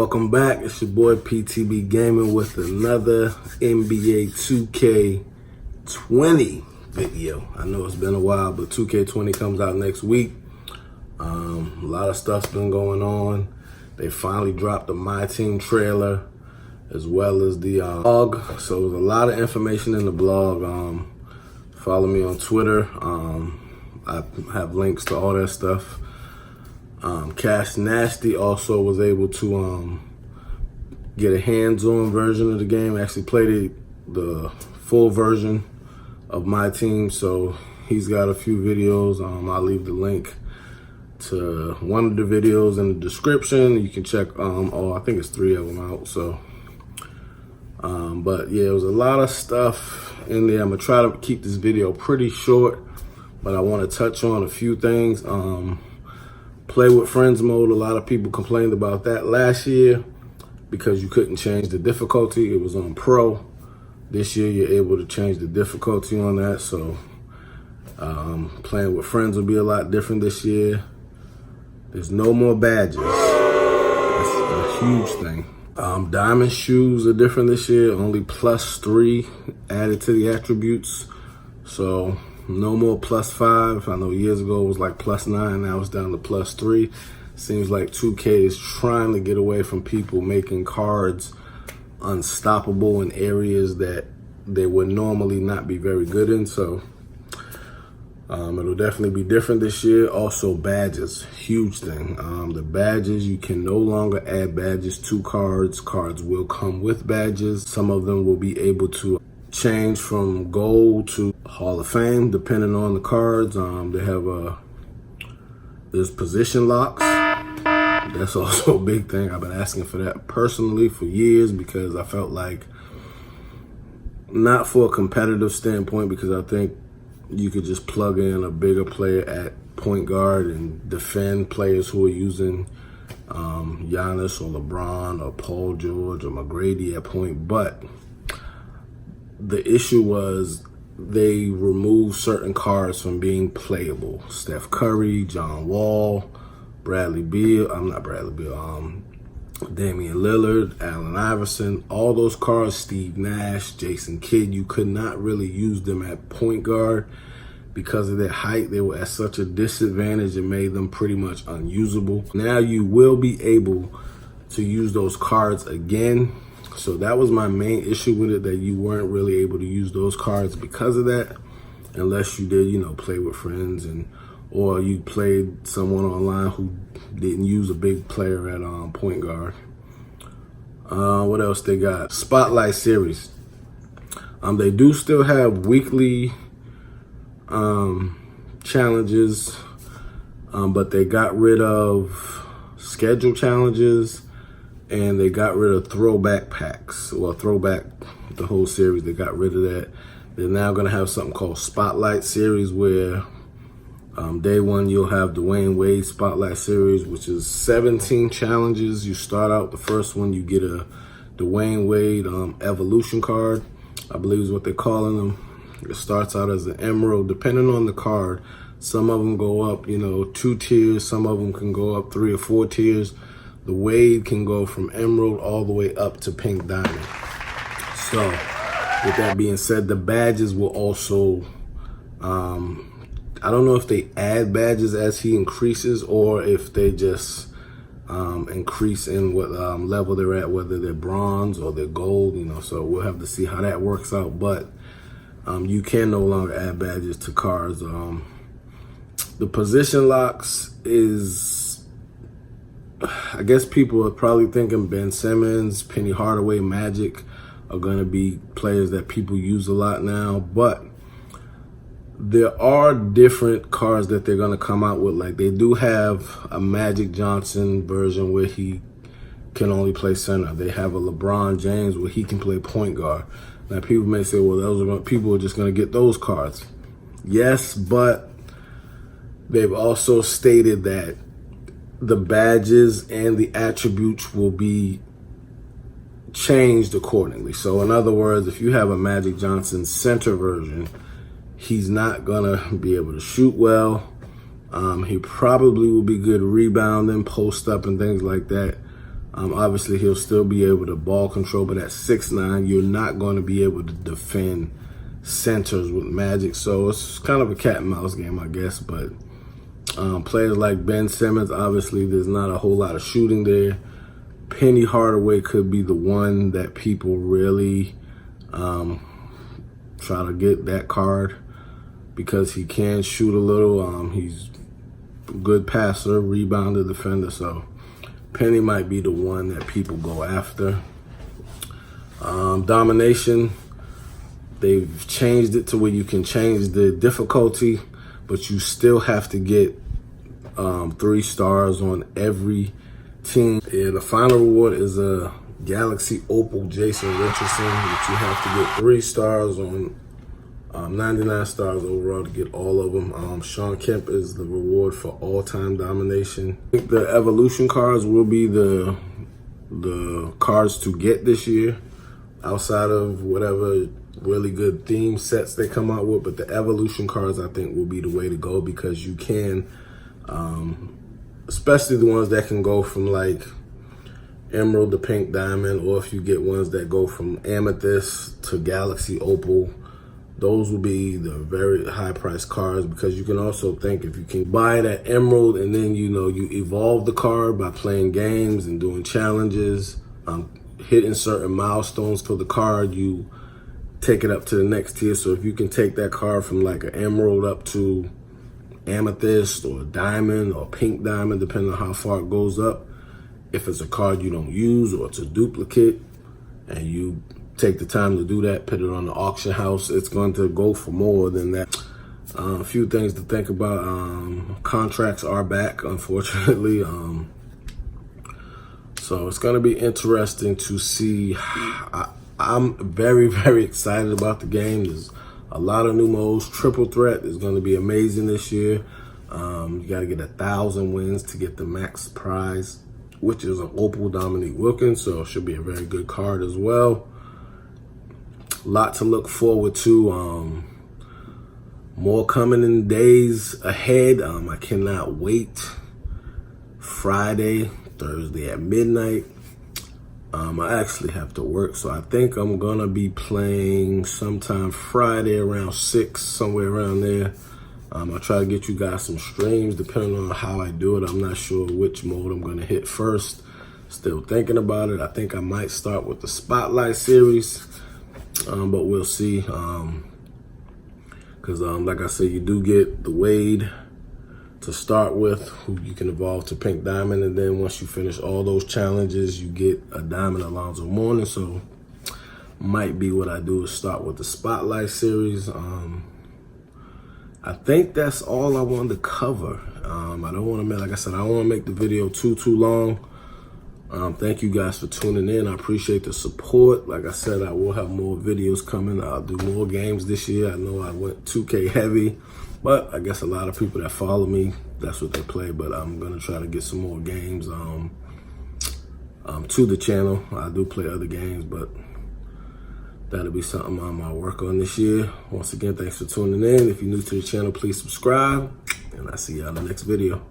Welcome back. It's your boy PTB Gaming with another NBA 2K20 video. I know it's been a while, but 2K20 comes out next week. A lot of stuff's been going on. They finally dropped the myteam trailer as well as the blog. So there's a lot of information in the blog. Follow me on Twitter. I have links to all that stuff. Cash Nasty also was able to get a hands-on version of the game. Actually played the full version of myteam, so he's got a few videos. I'll leave the link to one of the videos in the description. You can check I think it's 3 of them out. So but yeah, it was a lot of stuff in there. I'm gonna try to keep this video pretty short, but I want to touch on a few things. Play with friends mode, a lot of people complained about that last year because you couldn't change the difficulty. It was on pro. This year you're able to change the difficulty on that, so playing with friends will be a lot different this year. There's no more badges. That's a huge thing. Diamond shoes are different this year, only +3 added to the attributes, so no more +5. I know years ago it was like +9, now it's down to +3. Seems like 2K is trying to get away from people making cards unstoppable in areas that they would normally not be very good in. So it'll definitely be different this year. Also badges, huge thing. The badges, you can no longer add badges to cards. Cards will come with badges. Some of them will be able to change from gold to Hall of Fame depending on the cards. They have there's position locks. That's also a big thing. I've been asking for that personally for years because I felt like, not for a competitive standpoint, because I think you could just plug in a bigger player at point guard and defend players who are using Giannis or LeBron or Paul George or McGrady at point. But the issue was they removed certain cards from being playable. Steph Curry, John Wall, Damian Lillard, Allen Iverson, all those cards, Steve Nash, Jason Kidd, you could not really use them at point guard because of their height. They were at such a disadvantage, it made them pretty much unusable. Now you will be able to use those cards again. So that was my main issue with it, that you weren't really able to use those cards because of that, unless you did, play with friends or you played someone online who didn't use a big player at point guard. What else they got? Spotlight series. They do still have weekly challenges, but they got rid of schedule challenges. And they got rid of throwback packs. Well, throwback, the whole series, they got rid of that. They're now gonna have something called Spotlight Series where day one you'll have Dwayne Wade Spotlight Series, which is 17 challenges. You start out, the first one, you get a Dwayne Wade Evolution card, I believe is what they're calling them. It starts out as an emerald, depending on the card. Some of them go up, 2 tiers. Some of them can go up 3 or 4 tiers. The Wade can go from emerald all the way up to pink diamond. So with that being said, the badges will also, I don't know if they add badges as he increases or if they just increase in what level they're at, whether they're bronze or they're gold, so we'll have to see how that works out. But you can no longer add badges to cards. The position locks is, I guess people are probably thinking Ben Simmons, Penny Hardaway, Magic are going to be players that people use a lot now, but there are different cards that they're going to come out with. Like they do have a Magic Johnson version where he can only play center. They have a LeBron James where he can play point guard. Now people may say, well, people are just going to get those cards. Yes, but they've also stated that the badges and the attributes will be changed accordingly. So in other words, if you have a Magic Johnson center version, he's not gonna be able to shoot well. He probably will be good rebounding, post up and things like that. Obviously, he'll still be able to ball control, but at 6'9", you're not going to be able to defend centers with Magic. So it's kind of a cat and mouse game, I guess. But players like Ben Simmons, obviously, there's not a whole lot of shooting there. Penny Hardaway could be the one that people really try to get that card because he can shoot a little. He's a good passer, rebounder, defender. So Penny might be the one that people go after. Domination, they've changed it to where you can change the difficulty, but you still have to get 3 stars on every team. Yeah, the final reward is a Galaxy Opal Jason Richardson, which you have to get 3 stars on 99 stars overall to get all of them. Sean Kemp is the reward for all-time domination. I think the evolution cards will be the cards to get this year, outside of whatever really good theme sets they come out with. But the evolution cards, I think, will be the way to go because you can, especially the ones that can go from like Emerald to Pink Diamond, or if you get ones that go from Amethyst to Galaxy Opal, those will be the very high priced cards because you can also think if you can buy that Emerald and then, you know, you evolve the card by playing games and doing challenges, hitting certain milestones for the card, you take it up to the next tier. So if you can take that card from like an Emerald up to Amethyst or Diamond or Pink Diamond, depending on how far it goes up, if it's a card you don't use or it's a duplicate and you take the time to do that, put it on the auction house, it's going to go for more than that. A few things to think about. Contracts are back, unfortunately. So it's going to be interesting to see. I'm very, very excited about the game. There's a lot of new modes. Triple Threat is going to be amazing this year. You got to get 1,000 wins to get the max prize, which is an Opal Dominique Wilkins. So it should be a very good card as well. A lot to look forward to. More coming in days ahead. I cannot wait. Friday, Thursday at midnight. I actually have to work, so I think I'm gonna be playing sometime Friday around 6, somewhere around there. I'll try to get you guys some streams depending on how I do it. I'm not sure which mode I'm gonna hit first. Still thinking about it. I think I might start with the Spotlight series. But we'll see, because like I said, you do get the Wade to start with, who you can evolve to Pink Diamond, and then once you finish all those challenges, you get a Diamond Alonzo Mourning. So might be what I do is start with the Spotlight series. I think that's all I wanted to cover. I don't want to make, like I said, I don't want to make the video too long. Thank you guys for tuning in. I appreciate the support. Like I said, I will have more videos coming. I'll do more games this year. I know I went 2K heavy, but I guess a lot of people that follow me, that's what they play. But I'm going to try to get some more games to the channel. I do play other games, but that'll be something I might work on this year. Once again, thanks for tuning in. If you're new to the channel, please subscribe, and I'll see you on the next video.